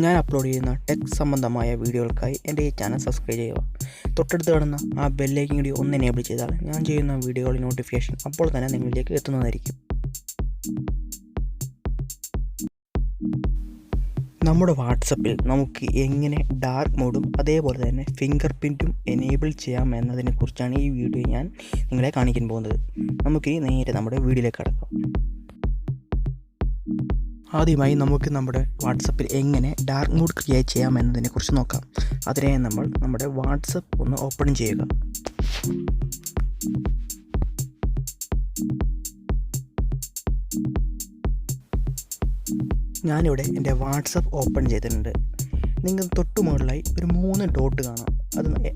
ഞാൻ അപ്ലോഡ് ചെയ്യുന്ന ടെക് സംബന്ധമായ വീഡിയോകൾക്കായി എൻ്റെ ഈ ചാനൽ സബ്സ്ക്രൈബ് ചെയ്യുക. തൊട്ടടുത്ത് കാണുന്ന ആ ബെല്ലൈക്കൻ കൂടി ഒന്ന് എനേബിൾ ചെയ്താൽ ഞാൻ ചെയ്യുന്ന വീഡിയോകളുടെ നോട്ടിഫിക്കേഷൻ അപ്പോൾ തന്നെ നിങ്ങളിലേക്ക് എത്തുന്നതായിരിക്കും. നമ്മുടെ വാട്സപ്പിൽ നമുക്ക് എങ്ങനെ ഡാർക്ക് മോഡും അതേപോലെ തന്നെ ഫിംഗർ പ്രിൻറ്റും എനേബിൾ ചെയ്യാം എന്നതിനെക്കുറിച്ചാണ് ഈ വീഡിയോ ഞാൻ നിങ്ങളെ കാണിക്കാൻ പോകുന്നത്. നമുക്ക് നേരെ നമ്മുടെ വീഡിയോയിലേക്ക് കടക്കാം. ആദ്യമായി നമുക്ക് നമ്മുടെ വാട്സപ്പിൽ എങ്ങനെ ഡാർക്ക് മോഡ് ക്രിയേറ്റ് ചെയ്യാം എന്നതിനെക്കുറിച്ച് നോക്കാം. അതിനായി നമ്മൾ നമ്മുടെ വാട്സപ്പ് ഒന്ന് ഓപ്പൺ ചെയ്യുക. ഞാനിവിടെ എൻ്റെ വാട്സപ്പ് ഓപ്പൺ ചെയ്തിട്ടുണ്ട്. നിങ്ങൾ തൊട്ട് മുകളിലായി ഒരു 3 ഡോട്ട് കാണാം.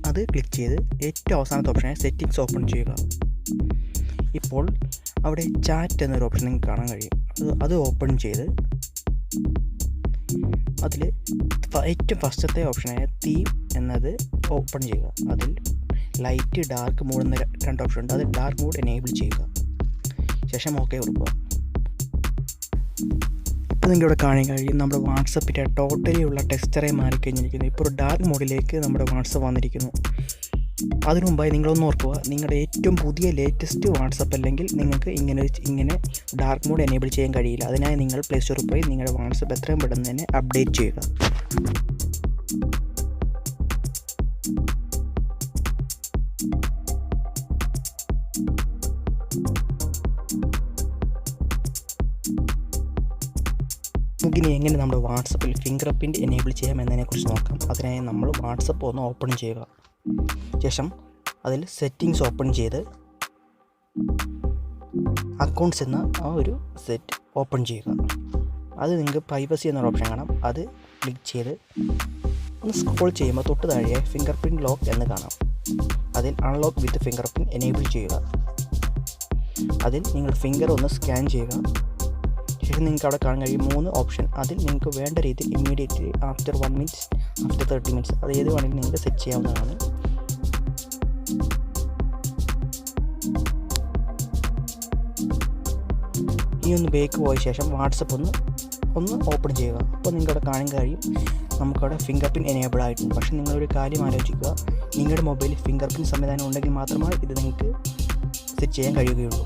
അത് ക്ലിക്ക് ചെയ്ത് ഏറ്റവും അവസാനത്തെ ഓപ്ഷനായ സെറ്റിങ്സ് ഓപ്പൺ ചെയ്യുക. ഇപ്പോൾ അവിടെ ചാറ്റ് എന്നൊരു ഓപ്ഷൻ നിങ്ങൾക്ക് കാണാൻ കഴിയും. അത് ഓപ്പൺ ചെയ്ത് അതിൽ ഏറ്റവും ഫസ്റ്റത്തെ ഓപ്ഷനായ തീം എന്നത് ഓപ്പൺ ചെയ്യുക. അതിൽ ലൈറ്റ് ഡാർക്ക് മോഡ് എന്ന 2 ഓപ്ഷൻ ഉണ്ട്. അത് ഡാർക്ക് മോഡ് എനേബിൾ ചെയ്യുക. ശേഷം ഓക്കെ കൊടുക്കുക. ഇപ്പോൾ നിങ്ങളിവിടെ കാണാൻ കഴിയും നമ്മുടെ വാട്സപ്പിൻ്റെ ടോട്ടലി ഉള്ള ടെക്സ്ചറെ മാറിക്കഴിഞ്ഞിരിക്കുന്നു. ഇപ്പോൾ ഒരു ഡാർക്ക് മോഡിലേക്ക് നമ്മുടെ വാട്സപ്പ് വന്നിരിക്കുന്നു. അതിനു മുമ്പായി നിങ്ങളൊന്ന് ഓർക്കുക, നിങ്ങളുടെ ഏറ്റവും പുതിയ ലേറ്റസ്റ്റ് വാട്സപ്പ് അല്ലെങ്കിൽ നിങ്ങൾക്ക് ഇങ്ങനെ ഡാർക്ക് മോഡ് എനേബിൾ ചെയ്യാൻ കഴിയില്ല. അതിനായി നിങ്ങൾ പ്ലേ സ്റ്റോറിൽ പോയി നിങ്ങളുടെ വാട്സപ്പ് എത്രയും പെട്ടെന്ന് തന്നെ അപ്ഡേറ്റ് ചെയ്യുക. നമുക്കിനി എങ്ങനെ നമ്മുടെ വാട്സപ്പിൽ ഫിംഗർ പ്രിൻറ്റ് എനേബിൾ ചെയ്യാം എന്നതിനെക്കുറിച്ച് നോക്കാം. അതിനായി നമ്മൾ വാട്സപ്പ് ഒന്ന് ഓപ്പൺ ചെയ്യുക. ശേഷം അതിൽ സെറ്റിങ്സ് ഓപ്പൺ ചെയ്ത് അക്കൗണ്ട്സ് എന്ന ആ ഒരു സെറ്റ് ഓപ്പൺ ചെയ്യുക. അത് നിങ്ങൾക്ക് പ്രൈവസി എന്നൊരു ഓപ്ഷൻ കാണാം. അത് ക്ലിക്ക് ചെയ്ത് ഒന്ന് സ്ക്രോൾ ചെയ്യുമ്പോൾ തൊട്ട് താഴെ ഫിംഗർ പ്രിൻറ്റ് ലോക്ക് എന്ന് കാണാം. അതിൽ അൺലോക്ക് വിത്ത് ഫിംഗർ പ്രിൻറ്റ് എനേബിൾ ചെയ്യുക. അതിൽ നിങ്ങൾ ഫിംഗർ ഒന്ന് സ്കാൻ ചെയ്യുക. ശേഷം നിങ്ങൾക്ക് അവിടെ കാണാൻ കഴിയും 3 ഓപ്ഷൻ. അതിൽ നിങ്ങൾക്ക് വേണ്ട രീതിയിൽ immediately after 1 minute, after 30 minutes അത് ഏത് വേണമെങ്കിലും നിങ്ങൾക്ക് സെറ്റ് ചെയ്യാവുന്നതാണ്. ഈ ഒന്ന് ബേക്ക് പോയ ശേഷം വാട്സപ്പ് ഒന്ന് ഓപ്പൺ ചെയ്യുക. അപ്പോൾ നിങ്ങൾക്കവിടെ കാണാൻ കഴിയും നമുക്കവിടെ ഫിംഗർ പ്രിൻറ്റ് എനേബിൾ ആയിട്ടുണ്ട്. പക്ഷേ നിങ്ങളൊരു കാര്യം ആലോചിക്കുക, നിങ്ങളുടെ മൊബൈലിൽ ഫിംഗർ പ്രിൻറ്റ് സംവിധാനം ഉണ്ടെങ്കിൽ മാത്രമേ ഇത് നിങ്ങൾക്ക് സെറ്റ് ചെയ്യാൻ കഴിയുകയുള്ളൂ.